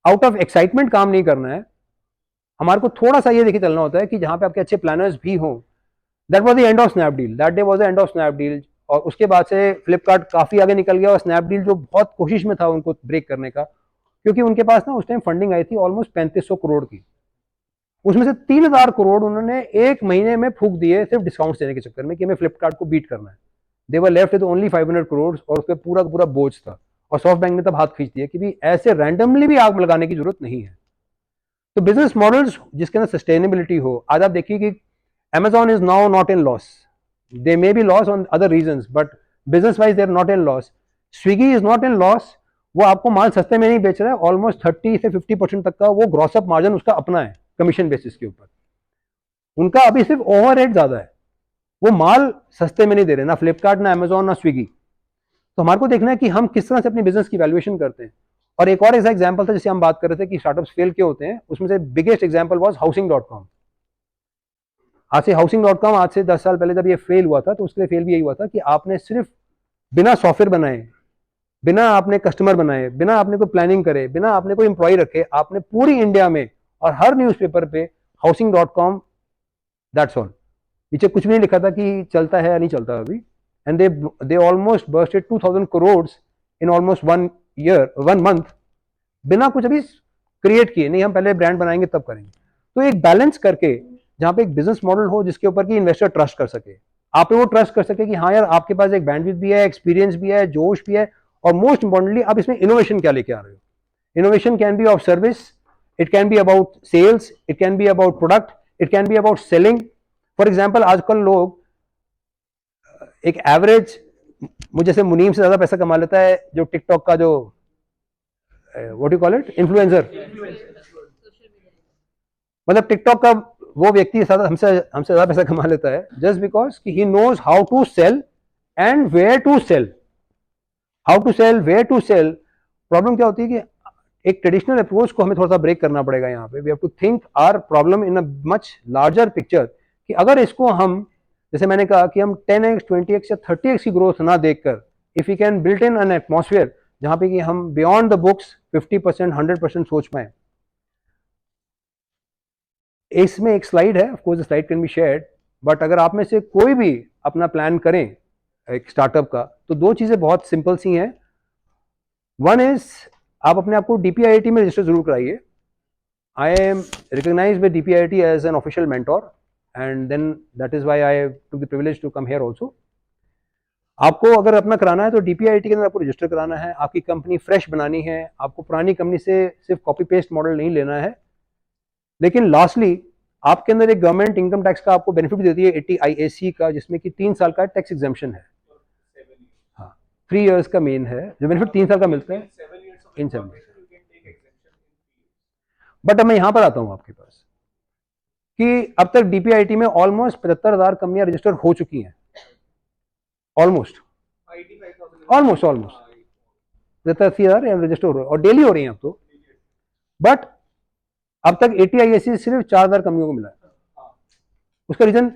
आउट ऑफ एक्साइटमेंट काम नहीं करना है, हमारे को थोड़ा सा ये देखिए चलना होता है कि जहां पे आपके अच्छे प्लानर्स भी हों। That was the end of Snapdeal, that day was the end of Snapdeal. और उसके बाद से फ्लिपकार्ट काफी आगे निकल गया और स्नैपडील जो बहुत कोशिश में था उनको ब्रेक करने का, क्योंकि उनके पास ना उस टाइम फंडिंग आई थी ऑलमोस्ट 3500 करोड़ की, उसमें से 3,000 करोड़ उन्होंने एक महीने में फूक दिए सिर्फ डिस्काउंट देने के चक्कर में कि हमें फ्लिपकार्ट को बीट करना है। दे वर लेफ्ट विद ओनली 500 करोड़ और उस पर पूरा पूरा बोझ था, और सॉफ्ट बैंक ने तब हाथ खींच दिया कि भी ऐसे रैंडमली भी आग लगाने की जरूरत नहीं है। तो बिजनेस मॉडल्स जिसके अंदर सस्टेनेबिलिटी हो, आज आप देखिए कि Amazon is now not in loss. They may be loss on other reasons, but business wise they are not in loss. Swiggy is not in loss. वो आपको माल सस्ते में नहीं बेच रहा है, ऑलमोस्ट 30 से 50% तक का वो ग्रॉस अप मार्जिन उसका अपना है कमीशन बेसिस के ऊपर। उनका अभी सिर्फ ओवरहेड ज्यादा है, वो माल सस्ते में नहीं दे रहे, ना फ्लिपकार्ट ना अमेजॉन ना स्विगी। तो हमारे को देखना है कि हम किस तरह से अपनी बिजनेस की वैल्यूएशन करते हैं। और एक और ऐसा एग्जाम्पल था जिसे हम बात कर रहे थे कि स्टार्टअप्स फेल क्यों होते हैं, उसमें से बिगेस्ट एग्जाम्पल वॉज हाउसिंग.com। आज से हाउसिंग.com आज से 10 साल पहले जब ये फेल हुआ था तो उसके लिए फेल भी यही हुआ था कि आपने सिर्फ बिना सॉफ्टवेयर बनाए, बिना आपने कस्टमर बनाए, बिना आपने कोई प्लानिंग करे, बिना आपने कोई एम्प्लॉय रखे, आपने पूरी इंडिया में और हर न्यूज़पेपर पे हाउसिंग.com, दैट्स ऑल, नीचे कुछ भी नहीं लिखा था कि चलता है या नहीं चलता अभी। And they almost bursted 2000 crore in almost 1 month, बिना कुछ अभी क्रिएट किए, नहीं हम पहले ब्रांड बनाएंगे तब करेंगे। तो एक बैलेंस करके जहां पे एक बिजनेस मॉडल हो जिसके ऊपर की इन्वेस्टर ट्रस्ट कर सके, आप पे वो ट्रस्ट कर सके कि हाँ यार आपके पास एक बैंडविड्थ भी है, एक्सपीरियंस भी है, जोश भी है, और मोस्ट इंपॉर्टेंटली आप इसमें इनोवेशन क्या लेके आ रहे हो। Innovation can be of service, it can be about sales, it can be about product, it can be about selling. For example आजकल लोग एक एवरेज, मुझे से मुनीम से ज्यादा पैसा कमा लेता है जो टिकटॉक का जो what you call it influencer, मतलब टिकटॉक का वो व्यक्ति हमसे ज्यादा पैसा कमा लेता है जस्ट बिकॉज कि he knows how to sell and where to sell, how to sell, where to sell. Problem क्या होती है कि एक ट्रेडिशनल अप्रोच को हमें थोड़ा सा ब्रेक करना पड़ेगा यहाँ पे। We have to think our problem in a much larger picture, कि अगर इसको हम, जैसे मैंने कहा कि हम 10x 20x या 30x की ग्रोथ ना देखकर, if you can built in an atmosphere जहां पे कि हम बियॉन्ड द बुक्स 50% 100% सोच पाए। इसमें एक स्लाइड है, of course the slide can be shared, but अगर आप में से कोई भी अपना प्लान करें एक स्टार्टअप का, तो दो चीजें बहुत सिंपल सी हैं। वन इज आप अपने आप को DPIIT में रजिस्टर जरूर कराइए। I am recognised by DPIIT as an official mentor, and then that is why I took the privilege to come here also. आपको अगर अपना कराना है तो DPIIT के अंदर आपको रजिस्टर कराना है, आपकी कंपनी फ्रेश बनानी है, आपको पुरानी कंपनी से सिर्फ कॉपी पेस्ट मॉडल नहीं लेना है। लेकिन लास्टली आपके अंदर एक गवर्नमेंट इनकम टैक्स का आपको बेनिफिट देती है 80 IAC का, जिसमें कि 3 साल का टैक्स एग्जेम्पशन है। हाँ, 3 इयर्स का मेन है जो बेनिफिट 3 साल का मिलता है इन 7 ईयर्स। बट अब मैं यहां पर आता हूं आपके पास कि अब तक DPIIT में ऑलमोस्ट 75,000 कंपनियां रजिस्टर हो चुकी हैं, ऑलमोस्ट 75,000 रजिस्टर हो रहे हैं और डेली हो रही हैं अब तो। बट अब तक 80 IAC सिर्फ 4,000 कंपनियों को मिला है। उसका रीजन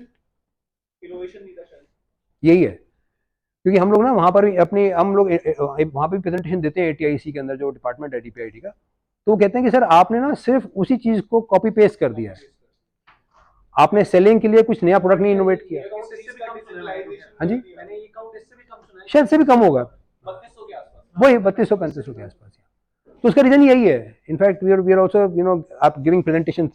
यही है, क्योंकि हम लोग ना वहां पर भी अपनी हम लोग वहां पर प्रेजेंटेशन देते हैं 80 IAC के अंदर जो डिपार्टमेंट है DPIIT का, तो वो कहते हैं कि सर आपने ना सिर्फ उसी चीज को कॉपी पेस्ट कर दिया है, आपने सेलिंग के लिए कुछ नया प्रोडक्ट नहीं इनोवेट किया। हाँ जी, शायद से भी कम होगा, वही 3200-3500 के आसपास। तो उसका रीजन यही है। इनफैक्ट वी आर आल्सो आप गिविंग प्रेजेंटेशंस,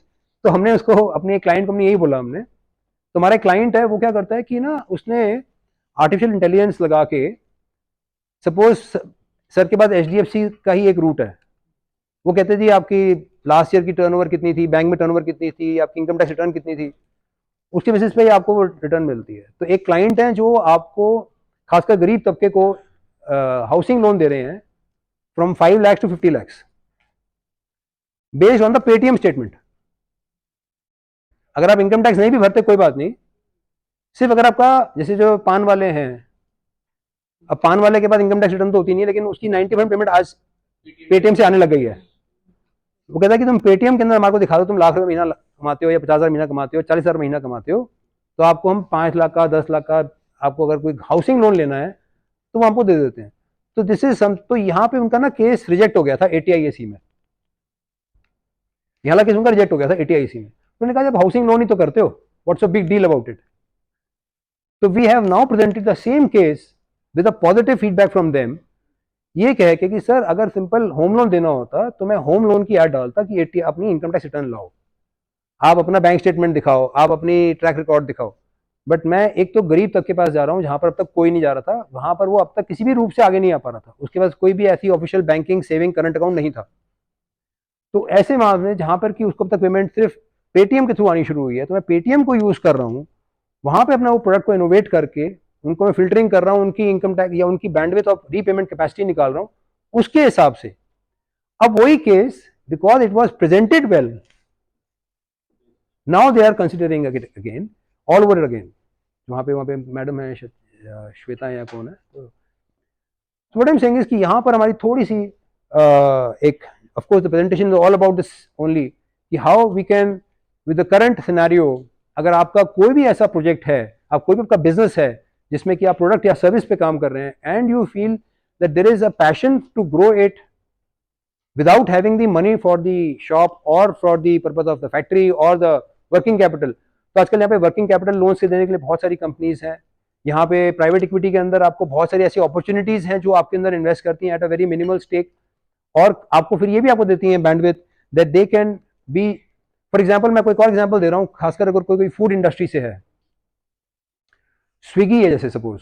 तो हमने उसको अपने क्लाइंट को हमने यही बोला, हमने तो हमारा क्लाइंट है वो क्या करता है कि ना उसने आर्टिफिशियल इंटेलिजेंस लगा के, सपोज सर के पास HDFC का ही एक रूट है, वो कहते जी आपकी लास्ट ईयर की टर्नओवर कितनी थी, बैंक में टर्नओवर कितनी थी, आपकी इनकम टैक्स रिटर्न कितनी थी, उसके बेसिस पे आपको रिटर्न मिलती है। तो एक क्लाइंट है जो आपको खासकर गरीब तबके को हाउसिंग लोन दे रहे हैं from 5 lakhs to 50 lakhs based on the Paytm statement. अगर आप इनकम टैक्स नहीं भी भरते कोई बात नहीं, सिर्फ अगर आपका, जैसे जो पान वाले हैं, अब पान वाले के बाद इनकम टैक्स रिटर्न तो होती नहीं है, लेकिन उसकी 90% पेमेंट आज पेटीएम से आने लग गई है। वो कहता है कि तुम पेटीएम के अंदर हमारे को दिखा दो तुम लाख रुपए महीना कमाते हो या 50,000 महीना कमाते हो, 40,000 महीना कमाते हो, तो आपको हम 5 लाख का 10 लाख का, आपको अगर कोई हाउसिंग लोन लेना है तो वो हमको दे देते हैं। तो दिस इज सम, तो यहाँ पे उनका ना केस रिजेक्ट हो गया था ATIAC में, यहाँ केस उनका रिजेक्ट हो गया था ATIAC में। उन्होंने कहा जब हाउसिंग लोन ही तो करते हो, what's a big deal about it. तो we have now presented the same case with a positive feedback from them, ये कह के कि सर अगर सिंपल होम लोन देना होता तो मैं होम लोन की ऐड डालता कि अपनी इनकम टैक्स रिटर्न लाओ, आप अपना बैंक स्टेटमेंट दिखाओ, आप अपनी ट्रैक रिकॉर्ड दिखाओ। बट मैं एक तो गरीब तक के पास जा रहा हूँ जहां पर अब तक कोई नहीं जा रहा था, वहां पर वो अब तक किसी भी रूप से आगे नहीं आ पा रहा था, उसके पास कोई भी ऐसी official banking saving current account नहीं था। तो ऐसे मामले में जहां पर कि उसको अब तक पेमेंट सिर्फ पेटीएम के थ्रू आनी शुरू हुई है, तो मैं पेटीएम को यूज कर रहा हूँ, वहां पे अपना वो प्रोडक्ट को इनोवेट करके उनको मैं फिल्टरिंग कर रहा हूँ, उनकी इनकम टैक्स या उनकी बैंडविड्थ ऑफ रीपेमेंट कैपेसिटी निकाल रहा हूँ उसके हिसाब से। अब वही case, because it was presented well, now they are considering again all over again. वहां पे मैडम है श्वेता या कौन है, तो what I am saying is कि यहाँ पर हमारी थोड़ी सी एक, of course the presentation is all about this only, कि how we can with the current scenario, अगर आपका कोई भी ऐसा प्रोजेक्ट है, आप कोई भी आपका बिजनेस है जिसमें कि आप प्रोडक्ट या सर्विस पे काम कर रहे हैं and you feel that there is a passion to grow it without having the money for the shop or for the purpose of the factory or the working capital, तो आजकल यहाँ पे वर्किंग कैपिटल लोन्स के देने के लिए बहुत सारी कंपनीज हैं। यहाँ पे प्राइवेट इक्विटी के अंदर आपको बहुत सारी ऐसी अपॉर्चुनिटीज हैं जो आपके अंदर इन्वेस्ट करती हैं at a very minimal stake, और आपको फिर ये भी आपको देती हैं bandwidth that they can be, for example मैं कोई और एग्जांपल दे रहा हूँ, खासकर अगर कोई फूड इंडस्ट्री से है, स्विगी है जैसे सपोज,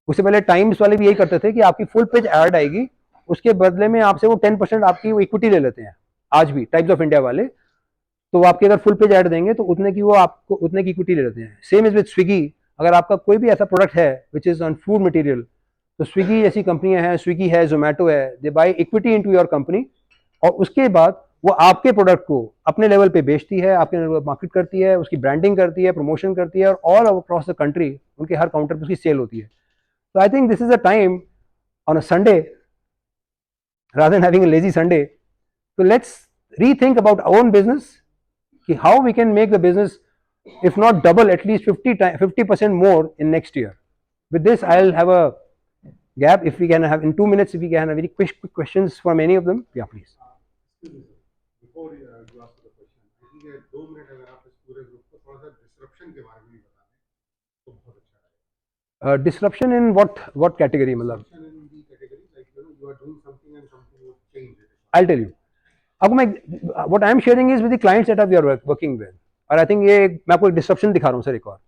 उससे पहले टाइम्स वाले भी यही करते थे कि आपकी फुल पेज ऐड आएगी, उसके बदले में आपसे वो 10% आपकी वो इक्विटी ले लेते हैं। आज भी टाइम्स ऑफ इंडिया वाले, तो वो आपके अगर फुल पेज ऐड देंगे तो उतने की वो आपको उतने की इक्विटी ले लेते हैं। सेम इज विद स्विगी, अगर आपका कोई भी ऐसा प्रोडक्ट है which is on food material, तो स्विगी जैसी कंपनियां हैं, स्विगी है, जोमेटो है, they buy equity into your company, और उसके बाद वो आपके प्रोडक्ट को अपने लेवल पे बेचती है, आपके लेवल मार्केट करती है, उसकी ब्रांडिंग करती है, प्रमोशन करती है, और ऑल अक्रॉस द कंट्री उनके हर काउंटर पर उसकी सेल होती है। तो I think this is a time on a Sunday, rather than having a lazy Sunday, so let's rethink about our own business, how we can make the business, if not double, at least 50% more in next year. With this, I'll have a gap. If we can have in 2 minutes, if we can have very quick questions from any of them, yeah, please. Before you ask the question, I think 2 minute अगर आप इस पूरे ग्रुप को थोड़ा सा डिसरप्शन के बारे में भी बता दें तो बहुत अच्छा रहेगा। Disruption in what category, मतलब? Disruption in the category, like you are doing something and something would change it. I'll tell you. अब मैं what I'm sharing is with the clients that we are working with, और I think ये मैं आपको एक डिस्ट्रप्शन दिखा रहा हूँ सर। एक और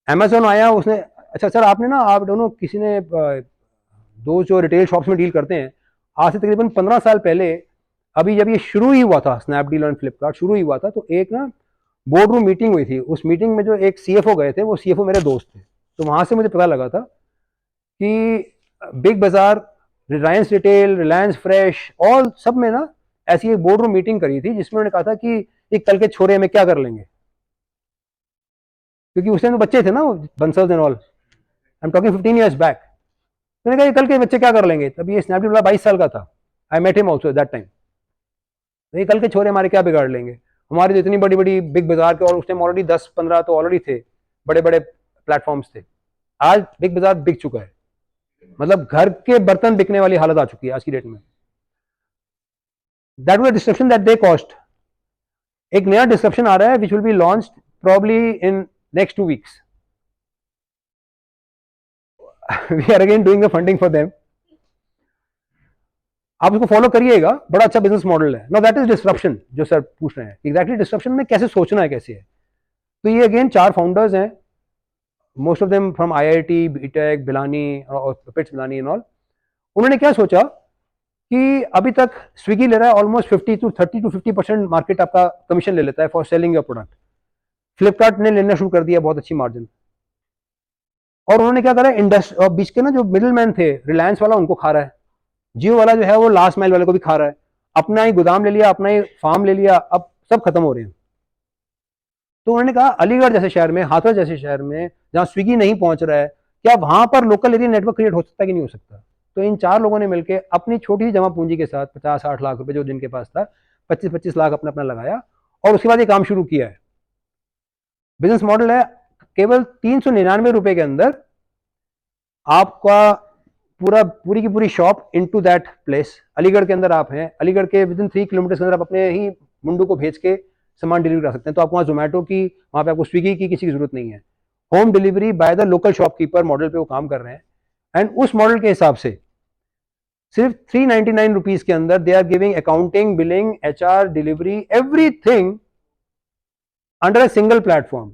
Amazon आया, उसने, अच्छा सर आपने ना, आप दोनों किसी ने दो जो रिटेल शॉप्स में डील करते हैं, आज से तकरीबन 15 साल पहले, अभी जब ये शुरू ही हुआ था, स्नैपडील और फ्लिपकार्ट शुरू ही हुआ था, तो एक ना बोर्ड रूम मीटिंग हुई थी। उस मीटिंग में जो एक CFO गए थे, वो CFO मेरे दोस्त थे। तो वहां से मुझे पता लगा था कि बिग बाजार, Reliance retail, Reliance fresh, all सब में ना ऐसी एक बोर्ड रूम मीटिंग करी थी जिसमें उन्होंने कहा था कि एक कल के छोरे में क्या कर लेंगे, क्योंकि उस टाइम तो बच्चे थे ना, Bansals and all, I am talking 15 years back. मैंने कहा ये कल के बच्चे क्या कर लेंगे, तब ये स्नैपडील वाला 22 साल का था, I met him also that time. ये कल के छोरे हमारे क्या बिगाड़ लेंगे, हमारी तो इतनी बड़ी बड़ी बिग बाजार के, और उस टाइम ऑलरेडी 10-15 तो ऑलरेडी थे, बड़े बड़े प्लेटफॉर्म्स थे। आज बिग बाजार बिक चुका है, मतलब घर के बर्तन बिकने वाली हालत आ चुकी है आज की डेट में। That was a disruption that they cost. एक नया डिस्ट्रप्शन आ रहा है which will be launched probably in next 2 weeks। We are again doing the funding for them, आप उसको फॉलो करिएगा, बड़ा अच्छा बिजनेस मॉडल है। नो दैट इज डिस्ट्रप्शन जो सर पूछ रहे हैं, एग्जैक्टली डिस्ट्रप्शन में कैसे सोचना है, कैसे है। तो ये अगेन 4 फाउंडर्स हैं, most of them from IIT, BTech, बिलानी और पिट्स बिलानी एंड ऑल। उन्होंने क्या सोचा कि अभी तक स्विगी ले रहा है ऑलमोस्ट 30 to 50% मार्केट आपका कमीशन ले लेता है for selling your product. Flipkart ने लेना शुरू कर दिया बहुत अच्छी मार्जिन, और उन्होंने क्या करा, इंडस्ट्री और बीच के ना जो मिडिल मैन थे, रिलायंस वाला उनको खा रहा है, जियो वाला जो है वो लास्ट माइल वाले को भी खा रहा है, अपना ही गोदाम ले लिया, अपना ही फार्म ले लिया, अब सब खत्म हो रहे हैं। तो उन्होंने कहा अलीगढ़ जैसे शहर में, हाथरस जैसे शहर में, जहां स्विगी नहीं पहुंच रहा है, क्या वहां पर लोकल एरिया नेटवर्क क्रिएट हो सकता है कि नहीं हो सकता। तो इन 4 लोगों ने मिलकर अपनी छोटी सी जमा पूंजी के साथ 50-60 लाख रुपए जो जिनके पास था, 25-25 लाख अपना अपना लगाया और उसके बाद ये काम शुरू किया है। बिजनेस मॉडल है, केवल 399 रुपए के अंदर आपका पूरी की पूरी shop into that place. Aligarh के अंदर आप हैं, अलीगढ़ के विदिन 3 किलोमीटर के अंदर आप अपने ही मुंडू को भेज के सामान डिलीवर करा सकते हैं। तो आपको वहाँ जोमेटो की, वहाँ पे आपको स्विगी की किसी की जरूरत नहीं है। Home delivery by the local shopkeeper model पे वो काम कर रहे हैं। एंड उस मॉडल के हिसाब से सिर्फ 399 रुपीज के अंदर they are giving accounting, billing, HR, delivery, everything under a single platform.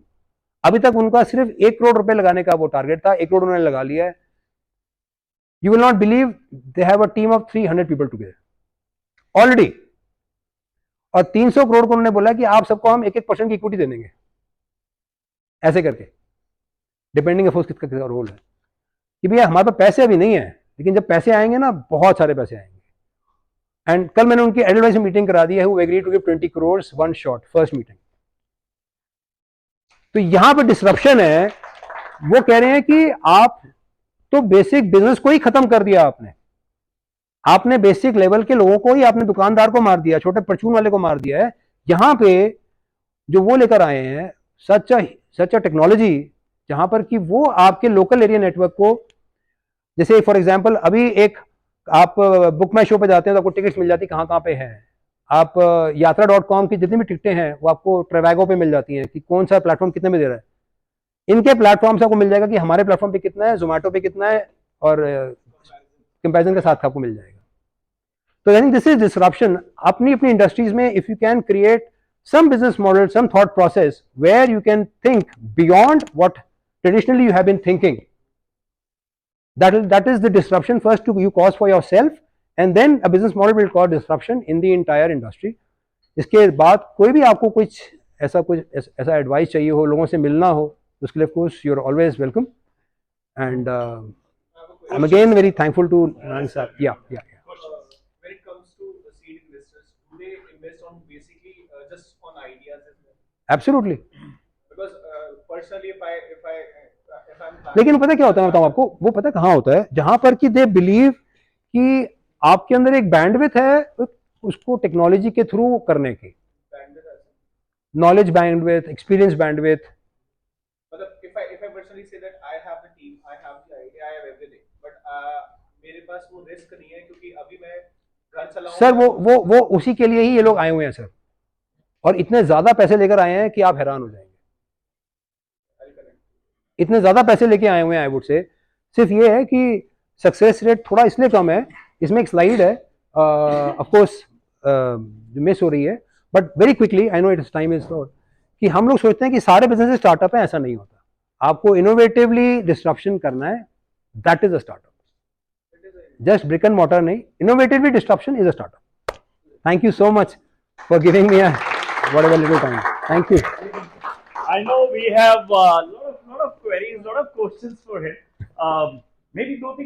अभी तक उनका सिर्फ 1 करोड़ रुपए लगाने का वो टारगेट था, 1 करोड़ उन्होंने लगा लिया है। You will not believe they have a team of 300 people together already. और 300 करोड़ को उन्होंने बोला कि आप सबको हम 1-1% की इक्विटी दे देंगे, ऐसे करके, डिपेंडिंग ऑफ किसका किसका रोल है कि भैया हमारे पास पैसे अभी नहीं है, लेकिन जब पैसे आएंगे ना, बहुत सारे पैसे आएंगे। एंड कल मैंने उनकी एडवाइस मीटिंग करा दी है, who agree to give 20 crore one shot, first meeting. तो यहां पर डिसरप्शन है। वो कह रहे हैं कि आप तो बेसिक बिजनेस को ही खत्म कर दिया आपने बेसिक लेवल के लोगों को ही, आपने दुकानदार को मार दिया, छोटे परचून वाले को मार दिया है। यहां पे जो वो लेकर आए हैं सच अ टेक्नोलॉजी, जहां पर कि वो आपके लोकल एरिया नेटवर्क को, जैसे फॉर एग्जांपल अभी एक आप बुक माई शो पे जाते हैं तो आपको टिकट्स मिल जाती कहाँ पे है। आप यात्रा.com की जितनी भी टिकटें हैं वो आपको ट्रेवैगो पे मिल जाती हैं कि कौन सा प्लेटफॉर्म कितने में दे रहा है। इनके प्लेटफॉर्म से आपको मिल जाएगा कि हमारे प्लेटफॉर्म पे कितना है, जोमेटो पे कितना है, और कंपैरिजन के साथ आपको मिल जाएगा। तो I think this is disruption. अपनी इंडस्ट्रीज में if you can create some business model, some thought process where you can think beyond what traditionally you have been thinking, that is the disruption first you cause for yourself, and then a business model will cause disruption in the entire industry. इसके बाद कोई भी आपको कुछ ऐसा एडवाइस चाहिए हो, लोगों से मिलना हो, उसके लिए of course you are always welcome, and I'm again very thankful to Narayan sir. Yeah. When it comes to the seed investors, do they invest on basically just on ideas as well? Absolutely. Because personally, if I'm लेकिन पता क्या होता है, मैं बताऊं आपको, वो पता कहाँ होता है, जहां पर कि दे बिलीव कि आपके अंदर एक बैंडविड्थ है उसको टेक्नोलॉजी के थ्रू करने की, नॉलेज बैंडविड्थ, एक्सपीरियंस बैंडविड्थ। मतलब if I personally say that I have the team, I have the idea, I have everything, but मेरे पास वो रिस्क नहीं है क्योंकि अभी मैं घर चलाऊं। सर वो उसी के लिए ही ये लोग आए हुए हैं सर, और इतने ज्यादा पैसे लेकर आए हैं कि आप हैरान हो जाएंगे। इतने ज्यादा पैसे लेके आए हुए हैं, आई वुड से। सिर्फ ये है कि सक्सेस रेट थोड़ा इसलिए कम है। इसमें एक स्लाइड है, ऑफ कोर्स जो मिस हो रही है, but very quickly, I know it's time is short, कि हम लोग सोचते हैं कि सारे बिजनेस स्टार्टअप है, ऐसा नहीं होता। आपको इनोवेटिवली डिस्ट्रप्शन करना है, that is a startup. Just brick and mortar नहीं, innovatively disruption is a startup. Thank you so much for giving me whatever little time. Thank you. I know we have a lot of queries, lot of questions for him. Maybe 2-3